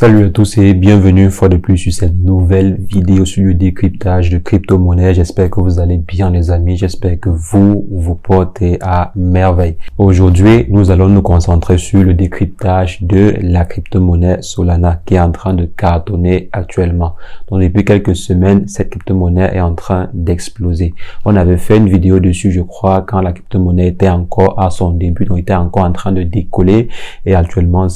Salut à tous et bienvenue une fois de plus sur cette nouvelle vidéo sur le décryptage de crypto-monnaies. J'espère que vous allez bien les amis, j'espère que vous portez à merveille. Aujourd'hui, nous allons nous concentrer sur le décryptage de la crypto-monnaie Solana qui est en train de cartonner actuellement. Donc depuis quelques semaines, cette crypto-monnaie est en train d'exploser. On avait fait une vidéo dessus, je crois, quand la crypto-monnaie était encore à son début, donc était encore en train de décoller et actuellement,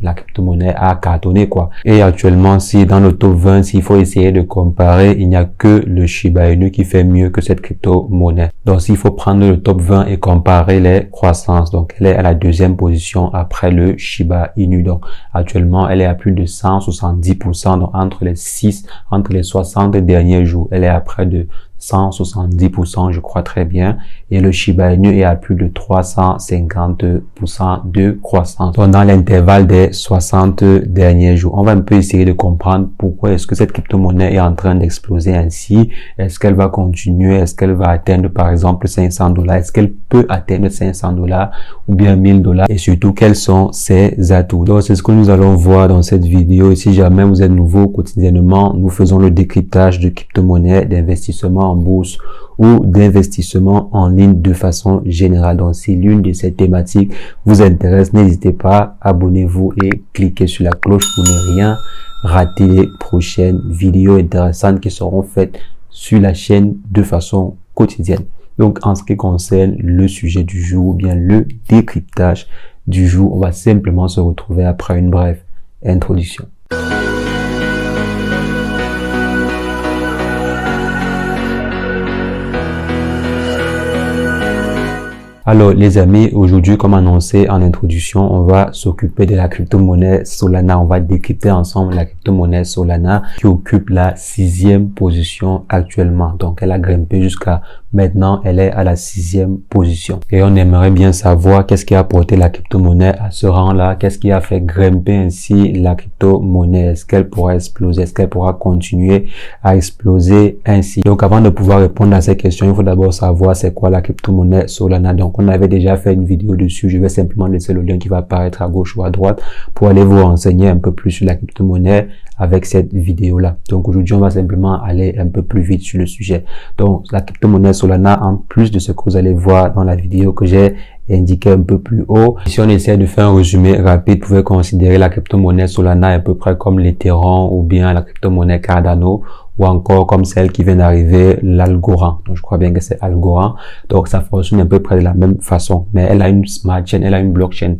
la crypto-monnaie a cartonné quoi. Et actuellement, si dans le top 20, s'il faut essayer de comparer, il n'y a que le Shiba Inu qui fait mieux que cette crypto-monnaie. Donc, s'il faut prendre le top 20 et comparer les croissances, donc elle est à la deuxième position après le Shiba Inu. Donc, actuellement, elle est à plus de 170%, donc entre les 60 derniers jours, elle est à près de 170%, je crois très bien. Et le Shiba Inu est à plus de 350% de croissance. Donc, dans l'intervalle des 60 derniers jours, on va un peu essayer de comprendre pourquoi est-ce que cette crypto-monnaie est en train d'exploser ainsi. Est-ce qu'elle va continuer? Est-ce qu'elle va atteindre, par exemple, $500? Est-ce qu'elle peut atteindre $500 ou bien $1000? Et surtout, quels sont ses atouts? Donc, c'est ce que nous allons voir dans cette vidéo. Et si jamais vous êtes nouveau quotidiennement, nous faisons le décryptage de crypto-monnaies, d'investissement en bourse ou d'investissement en ligne de façon générale. Donc, si l'une de ces thématiques vous intéresse, n'hésitez pas, abonnez-vous et cliquez sur la cloche pour ne rien rater les prochaines vidéos intéressantes qui seront faites sur la chaîne de façon quotidienne. Donc, en ce qui concerne le sujet du jour, ou bien le décryptage du jour, on va simplement se retrouver après une brève introduction. Alors les amis, aujourd'hui comme annoncé en introduction, on va s'occuper de la crypto-monnaie Solana. On va décrypter ensemble la crypto-monnaie Solana qui occupe la 6e position actuellement. Donc elle a grimpé jusqu'à maintenant, elle est à la 6e position. Et on aimerait bien savoir qu'est-ce qui a porté la crypto-monnaie à ce rang-là, qu'est-ce qui a fait grimper ainsi la crypto-monnaie. Est-ce qu'elle pourra exploser? Est-ce qu'elle pourra continuer à exploser ainsi? Donc avant de pouvoir répondre à ces questions, il faut d'abord savoir c'est quoi la crypto-monnaie Solana. Donc on avait déjà fait une vidéo dessus, je vais simplement laisser le lien qui va apparaître à gauche ou à droite pour aller vous renseigner un peu plus sur la crypto-monnaie avec cette vidéo-là. Donc aujourd'hui, on va simplement aller un peu plus vite sur le sujet. Donc la crypto-monnaie Solana, en plus de ce que vous allez voir dans la vidéo que j'ai indiqué un peu plus haut. Si on essaie de faire un résumé rapide, vous pouvez considérer la crypto-monnaie Solana à peu près comme l'Ethereum ou bien la crypto-monnaie Cardano ou encore comme celle qui vient d'arriver, l'Algorand. Donc, je crois bien que c'est Algorand. Donc, ça fonctionne à peu près de la même façon. Mais elle a une smart chain, elle a une blockchain,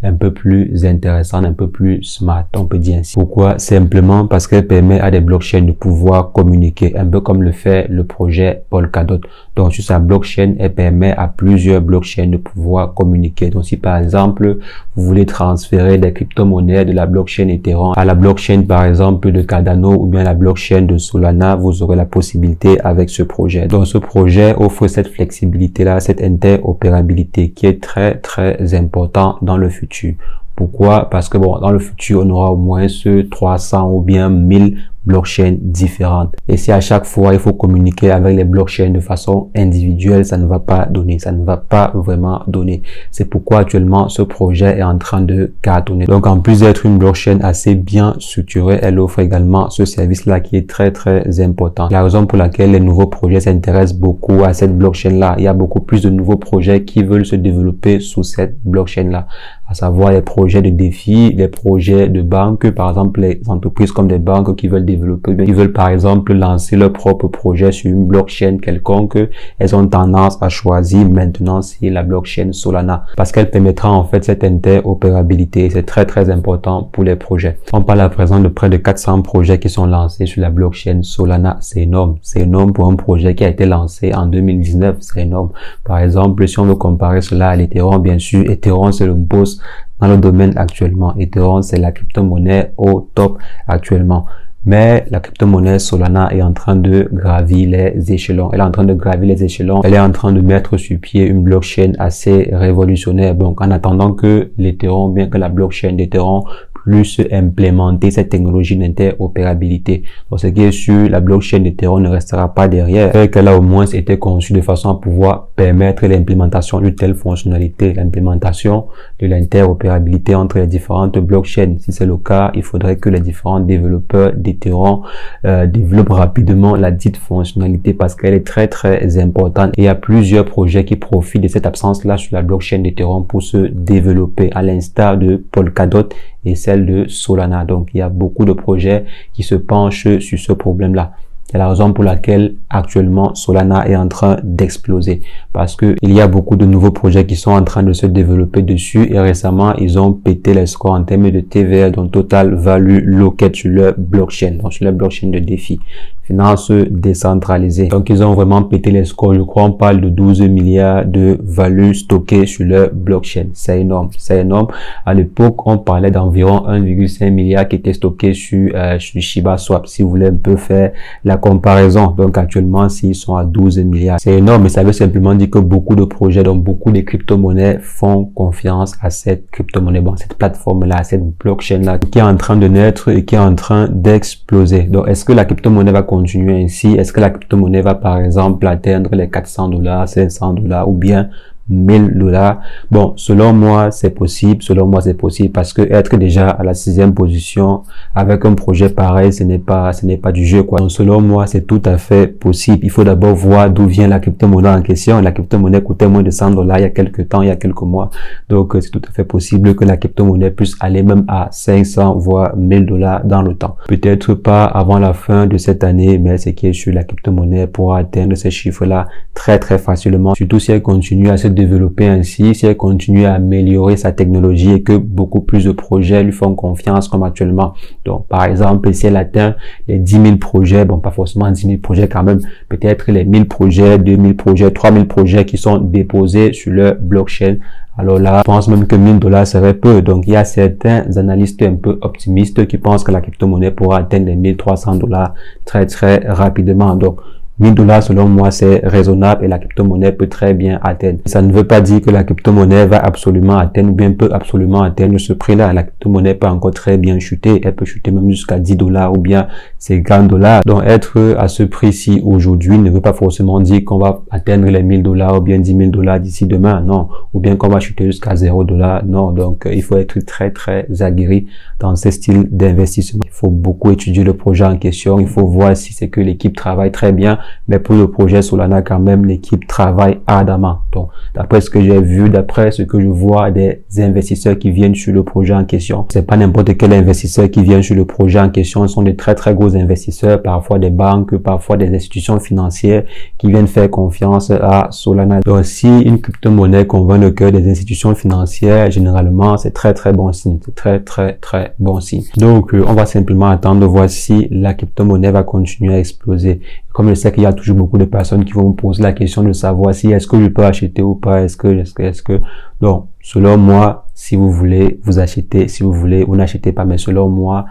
un peu plus intéressante, un peu plus smart, on peut dire ainsi. Pourquoi? Simplement parce qu'elle permet à des blockchains de pouvoir communiquer, un peu comme le fait le projet Polkadot. Donc, sur sa blockchain, elle permet à plusieurs blockchains de pouvoir communiquer. Donc, si par exemple, vous voulez transférer des crypto-monnaies de la blockchain Ethereum à la blockchain, par exemple, de Cardano ou bien la blockchain de Solana, vous aurez la possibilité avec ce projet. Donc, ce projet offre cette flexibilité-là, cette interopérabilité qui est très, très important dans le futur. Pourquoi? Parce que dans le futur, on aura au moins 300 ou bien 1000 blockchains différentes. Et si à chaque fois, il faut communiquer avec les blockchains de façon individuelle, ça ne va pas donner, ça ne va pas vraiment donner. C'est pourquoi actuellement, ce projet est en train de cartonner. Donc, en plus d'être une blockchain assez bien structurée, elle offre également ce service-là qui est très, très important. La raison pour laquelle les nouveaux projets s'intéressent beaucoup à cette blockchain-là, il y a beaucoup plus de nouveaux projets qui veulent se développer sous cette blockchain-là, à savoir les projets de défis, les projets de banques, par exemple, les entreprises comme des banques qui veulent développer, ils veulent par exemple lancer leur propre projet sur une blockchain quelconque, elles ont tendance à choisir maintenant c'est la blockchain Solana parce qu'elle permettra en fait cette interopérabilité. C'est très très important pour les projets. On parle à présent de près de 400 projets qui sont lancés sur la blockchain Solana. C'est énorme. C'est énorme pour un projet qui a été lancé en 2019. C'est énorme. Par exemple, si on veut comparer cela à l'Ethereum, bien sûr, Ethereum c'est le boss dans le domaine actuellement. Ethereum c'est la crypto-monnaie au top actuellement. Mais la crypto-monnaie Solana est en train de gravir les échelons. Elle est en train de gravir les échelons. Elle est en train de mettre sur pied une blockchain assez révolutionnaire. Donc, en attendant que l'Ethereum, bien que la blockchain d'Ethereum plus implémenter cette technologie d'interopérabilité. Donc, ce qui est sûr, la blockchain d'Ethereum ne restera pas derrière. Qu'elle a au moins été conçue de façon à pouvoir permettre l'implémentation d'une telle fonctionnalité, l'implémentation de l'interopérabilité entre les différentes blockchains. Si c'est le cas, il faudrait que les différents développeurs d'Ethereum développent rapidement la dite fonctionnalité parce qu'elle est très très importante. Et il y a plusieurs projets qui profitent de cette absence-là sur la blockchain d'Ethereum pour se développer, à l'instar de Polkadot et celle de Solana. Donc, il y a beaucoup de projets qui se penchent sur ce problème-là. C'est la raison pour laquelle actuellement Solana est en train d'exploser parce que il y a beaucoup de nouveaux projets qui sont en train de se développer dessus et récemment ils ont pété les scores en termes de TVL, donc Total Value Locked sur leur blockchain, donc sur la blockchain de DeFi, finance décentralisée. Donc ils ont vraiment pété les scores. Je crois on parle de 12 milliards de value stockée sur leur blockchain. C'est énorme, c'est énorme. À l'époque on parlait d'environ 1,5 milliard qui était stocké sur Shiba Swap. Si vous voulez un peu faire la comparaison. Donc actuellement, s'ils sont à 12 milliards, c'est énorme, mais ça veut simplement dire que beaucoup de projets, donc beaucoup de crypto-monnaies font confiance à cette crypto-monnaie, bon, cette plateforme-là, cette blockchain-là, qui est en train de naître et qui est en train d'exploser. Donc, est-ce que la crypto-monnaie va continuer ainsi? Est-ce que la crypto-monnaie va, par exemple, atteindre les $400, $500 ou bien $1000? Bon, selon moi, c'est possible. Selon moi, c'est possible parce que être déjà à la 6e position avec un projet pareil, ce n'est pas du jeu, quoi. Donc, selon moi, c'est tout à fait possible. Il faut d'abord voir d'où vient la crypto-monnaie en question. La crypto-monnaie coûtait moins de $100 il y a quelques temps, il y a quelques mois. Donc, c'est tout à fait possible que la crypto-monnaie puisse aller même à 500 voire $1000 dans le temps. Peut-être pas avant la fin de cette année, mais ce qui est sûr, la crypto-monnaie pourra atteindre ces chiffres-là très, très facilement. Surtout si elle continue à se développer ainsi, si elle continue à améliorer sa technologie et que beaucoup plus de projets lui font confiance comme actuellement. Donc, par exemple, si elle atteint les 10 000 projets, bon, pas forcément 10 000 projets quand même, peut-être les 1000 projets, 2000 projets, 3000 projets qui sont déposés sur leur blockchain. Alors là, je pense même que $1000 serait peu. Donc, il y a certains analystes un peu optimistes qui pensent que la crypto-monnaie pourra atteindre les $1300 très, très rapidement. Donc, $1000 selon moi c'est raisonnable et la crypto-monnaie peut très bien atteindre. Ça ne veut pas dire que la crypto-monnaie va absolument atteindre ou bien peut absolument atteindre ce prix-là. La crypto-monnaie peut encore très bien chuter. Elle peut chuter même jusqu'à $10 ou bien $50. Donc être à ce prix-ci aujourd'hui ne veut pas forcément dire qu'on va atteindre les $1000 ou bien $10 000 d'ici demain. Non. Ou bien qu'on va chuter jusqu'à $0. Non. Donc il faut être très très aguerri dans ce style d'investissement. Il faut beaucoup étudier le projet en question. Il faut voir si c'est que l'équipe travaille très bien. Mais pour le projet Solana, quand même, l'équipe travaille ardemment. Donc, d'après ce que j'ai vu, d'après ce que je vois des investisseurs qui viennent sur le projet en question, c'est pas n'importe quel investisseur qui vient sur le projet en question. Ce sont des très, très gros investisseurs, parfois des banques, parfois des institutions financières qui viennent faire confiance à Solana. Donc, si une crypto-monnaie convainc le cœur des institutions financières, généralement, c'est très, très bon signe. C'est très, très, très bon signe. Donc, on va simplement attendre de voir si la crypto-monnaie va continuer à exploser. Comme je sais qu'il y a toujours beaucoup de personnes qui vont me poser la question de savoir si est-ce que je peux acheter ou pas, est-ce que, donc, selon moi, si vous voulez, vous achetez, si vous voulez, vous n'achetez pas, mais selon moi,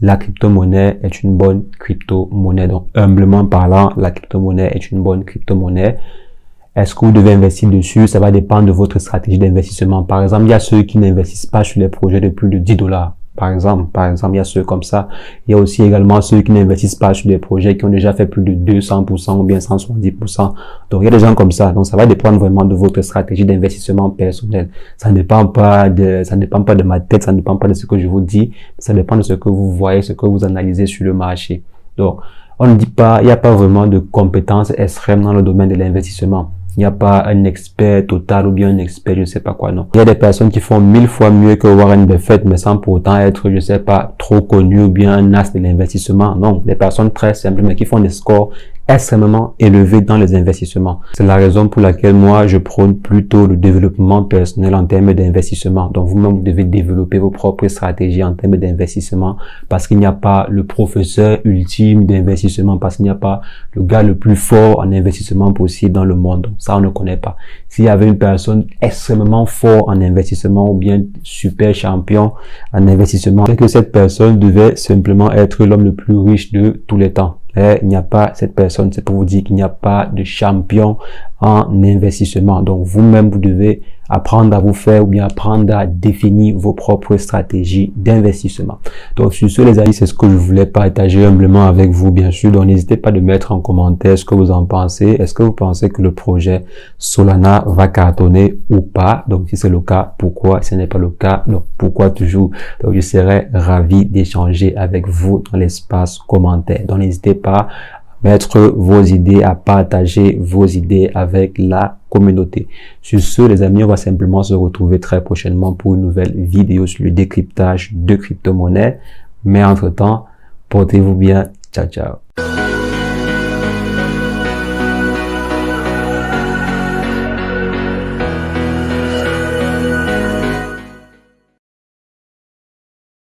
la crypto-monnaie est une bonne crypto-monnaie. Donc, humblement parlant, la crypto-monnaie est une bonne crypto-monnaie. Est-ce que vous devez investir dessus? Ça va dépendre de votre stratégie d'investissement. Par exemple, il y a ceux qui n'investissent pas sur les projets de plus de $10. Par exemple, il y a ceux comme ça. Il y a aussi également ceux qui n'investissent pas sur des projets qui ont déjà fait plus de 200% ou bien 170%. Donc, il y a des gens comme ça. Donc, ça va dépendre vraiment de votre stratégie d'investissement personnel. Ça ne dépend pas de ma tête, ça ne dépend pas de ce que je vous dis. Ça dépend de ce que vous voyez, ce que vous analysez sur le marché. Donc, on ne dit pas, il n'y a pas vraiment de compétences extrêmes dans le domaine de l'investissement. Il n'y a pas un expert total ou bien un expert, je ne sais pas quoi, non. Il y a des personnes qui font 1000 fois mieux que Warren Buffett, mais sans pour autant être, je sais pas, trop connu ou bien un as de l'investissement. Non, des personnes très simples, mais qui font des scores extrêmement élevé dans les investissements. C'est la raison pour laquelle moi, je prône plutôt le développement personnel en termes d'investissement. Donc, vous-même, vous devez développer vos propres stratégies en termes d'investissement parce qu'il n'y a pas le professeur ultime d'investissement, parce qu'il n'y a pas le gars le plus fort en investissement possible dans le monde. Donc, ça, on ne connaît pas. S'il y avait une personne extrêmement fort en investissement ou bien super champion en investissement, c'est que cette personne devait simplement être l'homme le plus riche de tous les temps. Il n'y a pas cette personne, c'est pour vous dire qu'il n'y a pas de champion en investissement. Donc vous-même, vous devez apprendre à vous faire ou bien apprendre à définir vos propres stratégies d'investissement. Donc, sur ce, les amis, c'est ce que je voulais partager humblement avec vous, bien sûr. Donc, n'hésitez pas de mettre en commentaire ce que vous en pensez. Est-ce que vous pensez que le projet Solana va cartonner ou pas? Donc, si c'est le cas, pourquoi? Si ce n'est pas le cas, donc pourquoi toujours? Donc, je serais ravi d'échanger avec vous dans l'espace commentaire. Donc, n'hésitez pas à mettre vos idées, à partager vos idées avec la communauté. Sur ce, les amis, on va simplement se retrouver très prochainement pour une nouvelle vidéo sur le décryptage de crypto-monnaies. Mais entre-temps, portez-vous bien. Ciao, ciao.